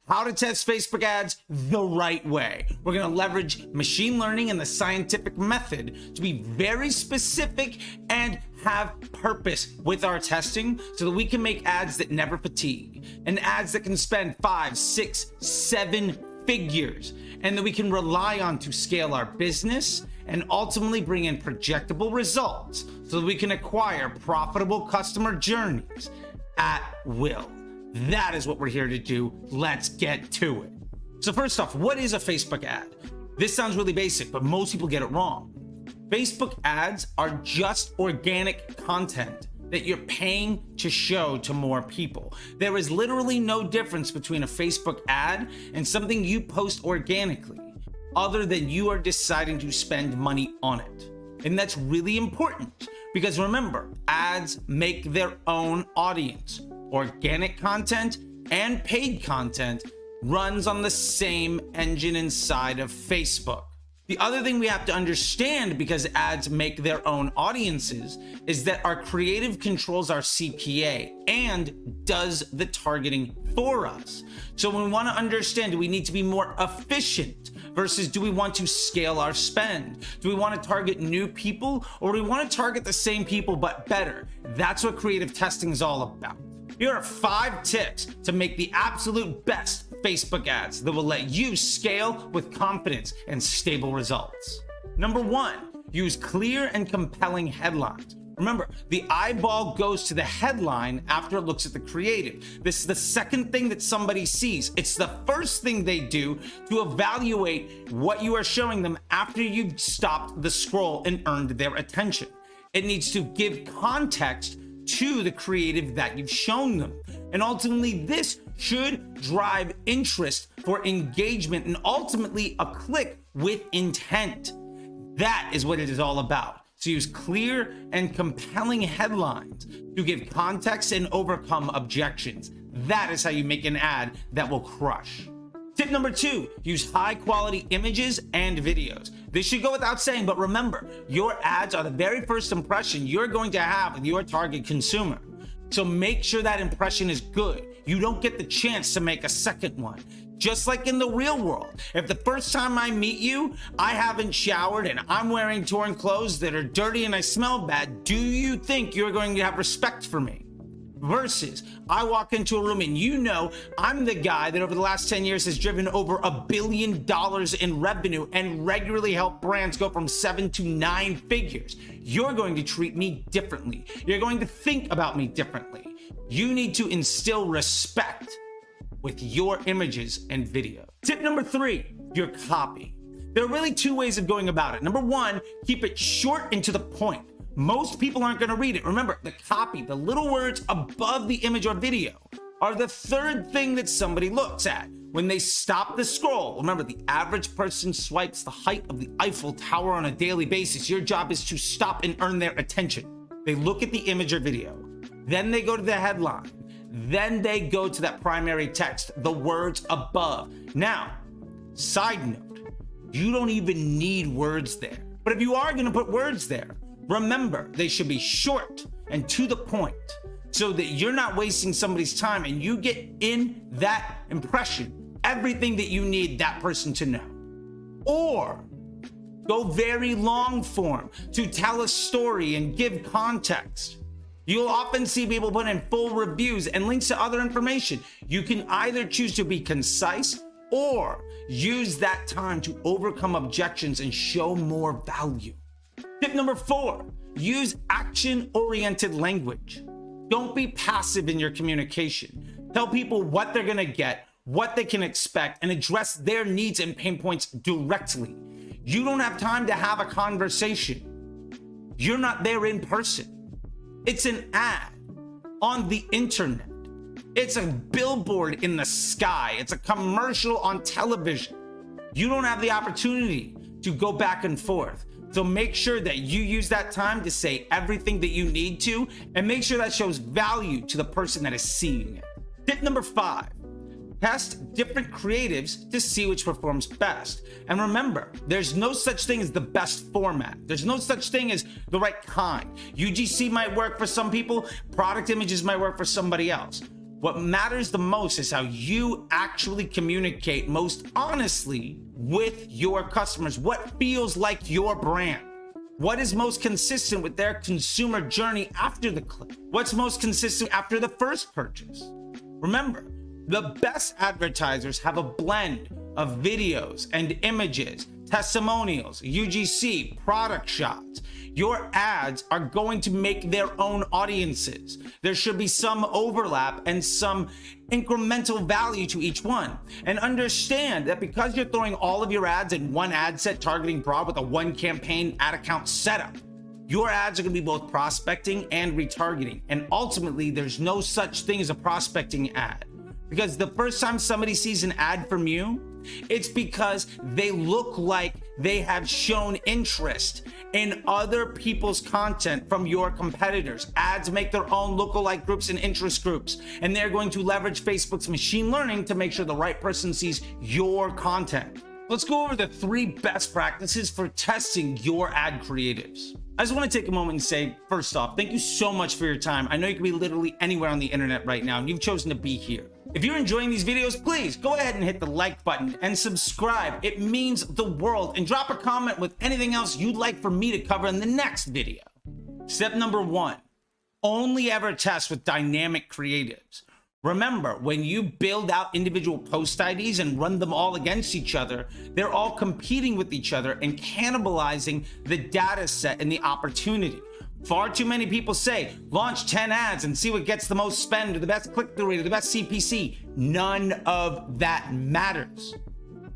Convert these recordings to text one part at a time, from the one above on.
how to test Facebook ads the right way. We're gonna leverage machine learning and the scientific method to be very specific and have purpose with our testing so that we can make ads that never fatigue and ads that can spend 5, 6, 7 figures and that we can rely on to scale our business and ultimately bring in projectable results so that we can acquire profitable customer journeys at will. That is what we're here to do. Let's get to it. So first off, what is a Facebook ad? This sounds really basic, but most people get it wrong. Facebook ads are just organic content that you're paying to show to more people. There is literally no difference between a Facebook ad and something you post organically, other than you are deciding to spend money on it. And that's really important because remember, ads make their own audience. Organic content and paid content runs on the same engine inside of Facebook. The other thing we have to understand, because ads make their own audiences, is that our creative controls our CPA and does the targeting for us. So when we want to understand, do we need to be more efficient versus do we want to scale our spend? Do we want to target new people or do we want to target the same people but better? That's what creative testing is all about. Here are 5 tips to make the absolute best Facebook ads that will let you scale with confidence and stable results. Number 1, use clear and compelling headlines. Remember, the eyeball goes to the headline after it looks at the creative. This is the second thing that somebody sees. It's the first thing they do to evaluate what you are showing them after you've stopped the scroll and earned their attention. It needs to give context to the creative that you've shown them. And ultimately, this should drive interest for engagement and ultimately a click with intent. That is what it is all about. So use clear and compelling headlines to give context and overcome objections. That is how you make an ad that will crush. Tip number 2, use high quality images and videos. This should go without saying, but remember, your ads are the very first impression you're going to have with your target consumer. So make sure that impression is good. You don't get the chance to make a second one. Just like in the real world, if the first time I meet you, I haven't showered and I'm wearing torn clothes that are dirty and I smell bad, do you think you're going to have respect for me? Versus, I walk into a room and you know I'm the guy that over the last 10 years has driven over $1 billion in revenue and regularly helped brands go from 7 to 9 figures. You're going to treat me differently. You're going to think about me differently. You need to instill respect with your images and video. Tip number 3, your copy. There are really 2 ways of going about it. Number 1, keep it short and to the point. Most people aren't going to read it. Remember, the copy, the little words above the image or video, are the third thing that somebody looks at when they stop the scroll. Remember, the average person swipes the height of the Eiffel Tower on a daily basis. Your job is to stop and earn their attention. They look at the image or video, then they go to the headline, then they go to that primary text, the words above. Now, side note, you don't even need words there. But if you are going to put words there, remember, they should be short and to the point so that you're not wasting somebody's time and you get in that impression everything that you need that person to know. Or go very long form to tell a story and give context. You'll often see people put in full reviews and links to other information. You can either choose to be concise or use that time to overcome objections and show more value. Tip number 4, use action-oriented language. Don't be passive in your communication. Tell people what they're gonna get, what they can expect, and address their needs and pain points directly. You don't have time to have a conversation. You're not there in person. It's an ad on the internet. It's a billboard in the sky. It's a commercial on television. You don't have the opportunity to go back and forth. So make sure that you use that time to say everything that you need to, and make sure that shows value to the person that is seeing it. Tip number 5, test different creatives to see which performs best. And remember, there's no such thing as the best format. There's no such thing as the right kind. UGC might work for some people, product images might work for somebody else. What matters the most is how you actually communicate most honestly with your customers. What feels like your brand? What is most consistent with their consumer journey after the click? What's most consistent after the first purchase? Remember, the best advertisers have a blend of videos and images, testimonials, UGC, product shots. Your ads are going to make their own audiences. There should be some overlap and some incremental value to each one. And understand that because you're throwing all of your ads in one ad set targeting broad with a one campaign ad account setup, your ads are going to be both prospecting and retargeting. And ultimately, there's no such thing as a prospecting ad. Because the first time somebody sees an ad from you, it's because they look like they have shown interest in other people's content from your competitors. Ads make their own lookalike groups and interest groups, and they're going to leverage Facebook's machine learning to make sure the right person sees your content. Let's go over the 3 best practices for testing your ad creatives. I just want to take a moment and say, first off, thank you so much for your time. I know you can be literally anywhere on the internet right now, and you've chosen to be here. If you're enjoying these videos, please go ahead and hit the like button and subscribe. It means the world. And drop a comment with anything else you'd like for me to cover in the next video. Step number 1, only ever test with dynamic creatives. Remember, when you build out individual post IDs and run them all against each other, they're all competing with each other and cannibalizing the data set and the opportunity. Far too many people say, launch 10 ads and see what gets the most spend or the best click-through rate or the best CPC. None of that matters.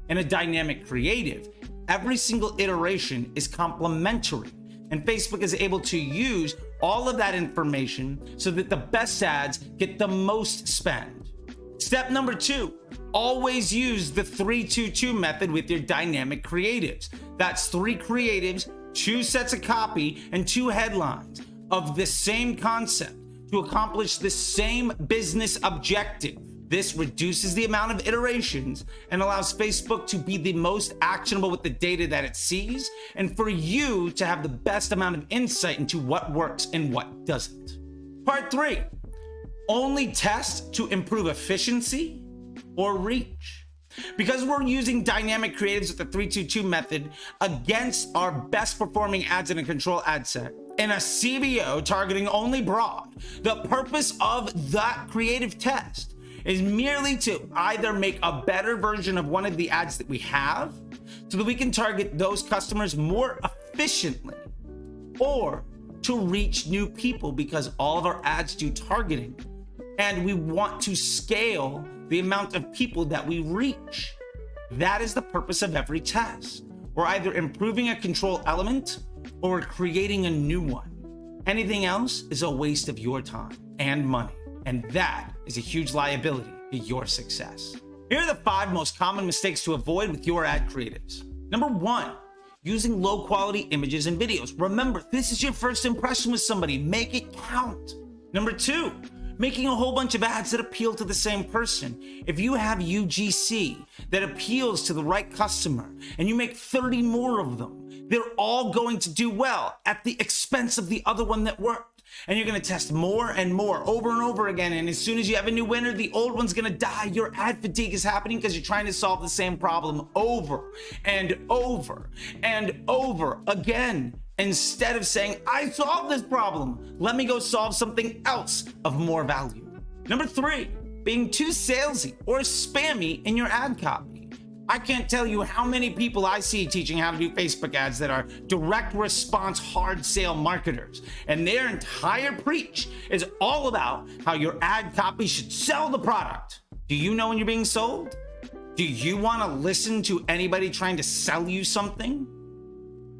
In a dynamic creative, every single iteration is complementary, and Facebook is able to use all of that information so that the best ads get the most spend. Step number 2, always use the 3-2-2 method with your dynamic creatives. That's 3 creatives, 2 sets of copy, and 2 headlines of the same concept to accomplish the same business objective. This reduces the amount of iterations and allows Facebook to be the most actionable with the data that it sees, and for you to have the best amount of insight into what works and what doesn't. Part 3, only test to improve efficiency or reach. Because we're using dynamic creatives with the 3-2-2 method against our best performing ads in a control ad set in a CBO targeting only broad, the purpose of that creative test is merely to either make a better version of one of the ads that we have so that we can target those customers more efficiently, or to reach new people because all of our ads do targeting and we want to scale the amount of people that we reach. That is the purpose of every test. We're either improving a control element or we're creating a new one. Anything else is a waste of your time and money, and that is a huge liability to your success. Here are the 5 most common mistakes to avoid with your ad creatives. Number 1, using low quality images and videos. Remember, this is your first impression with somebody. Make it count. Number 2, making a whole bunch of ads that appeal to the same person. If you have UGC that appeals to the right customer and you make 30 more of them, they're all going to do well at the expense of the other one that worked. And you're going to test more and more over and over again. And as soon as you have a new winner, the old one's going to die. Your ad fatigue is happening because you're trying to solve the same problem over and over and over again. Instead of saying, I solved this problem, let me go solve something else of more value. Number 3, being too salesy or spammy in your ad copy. I can't tell you how many people I see teaching how to do Facebook ads that are direct response hard sale marketers, and their entire preach is all about how your ad copy should sell the product. Do you know when you're being sold? Do you want to listen to anybody trying to sell you something?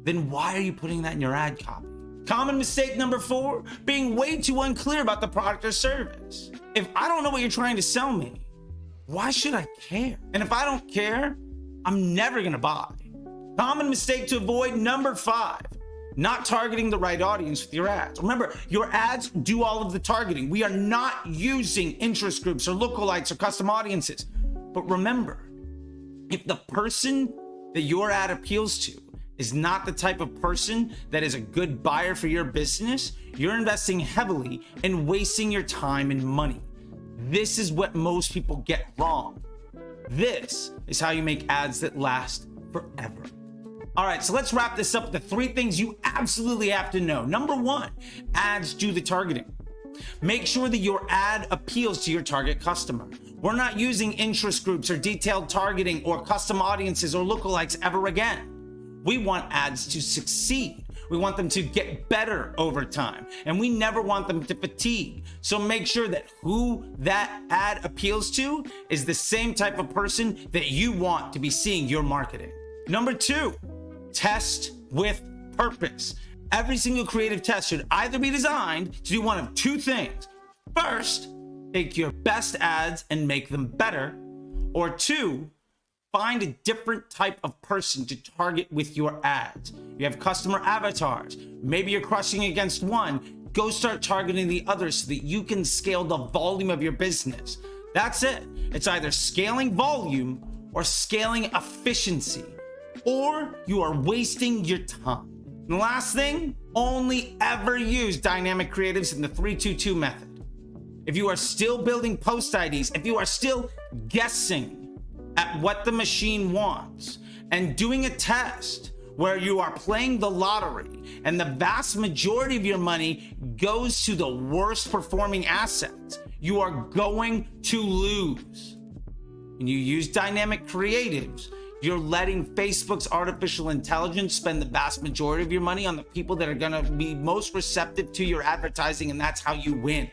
Then why are you putting that in your ad copy? Common mistake number 4, being way too unclear about the product or service. If I don't know what you're trying to sell me, why should I care? And if I don't care, I'm never gonna buy. Common mistake to avoid number 5, not targeting the right audience with your ads. Remember, your ads do all of the targeting. We are not using interest groups or lookalikes or custom audiences. But remember, if the person that your ad appeals to is not the type of person that is a good buyer for your business, you're investing heavily and wasting your time and money. this is what most people get wrong. This is how you make ads that last forever. All right, so let's wrap this up with the 3 things you absolutely have to know. Number 1, ads do the targeting. Make sure that your ad appeals to your target customer. We're not using interest groups or detailed targeting or custom audiences or lookalikes ever again. We want ads to succeed. We want them to get better over time, and we never want them to fatigue. So make sure that who that ad appeals to is the same type of person that you want to be seeing your marketing. Number 2, test with purpose. Every single creative test should either be designed to do one of 2 things. First, take your best ads and make them better. Or 2, find a different type of person to target with your ads. You have customer avatars. Maybe you're crushing against one. Go start targeting the others so that you can scale the volume of your business. That's it. It's either scaling volume or scaling efficiency, or you are wasting your time. And the last thing, only ever use dynamic creatives in the 3-2-2 method. If you are still building post IDs, if you are still guessing at what the machine wants and doing a test where you are playing the lottery and the vast majority of your money goes to the worst performing assets, you are going to lose. When you use dynamic creatives, you're letting Facebook's artificial intelligence spend the vast majority of your money on the people that are gonna be most receptive to your advertising, and that's how you win.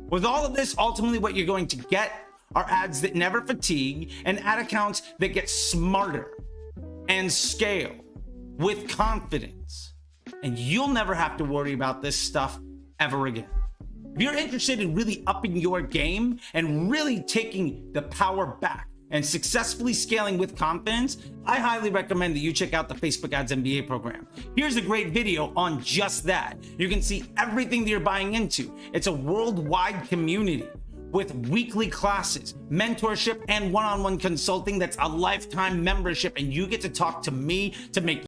With all of this, ultimately what you're going to get are ads that never fatigue and ad accounts that get smarter and scale with confidence. And you'll never have to worry about this stuff ever again. If you're interested in really upping your game and really taking the power back and successfully scaling with confidence, I highly recommend that you check out the Facebook Ads MBA program. Here's a great video on just that. You can see everything that you're buying into. It's a worldwide community with weekly classes, mentorship, and one-on-one consulting that's a lifetime membership, and you get to talk to me to make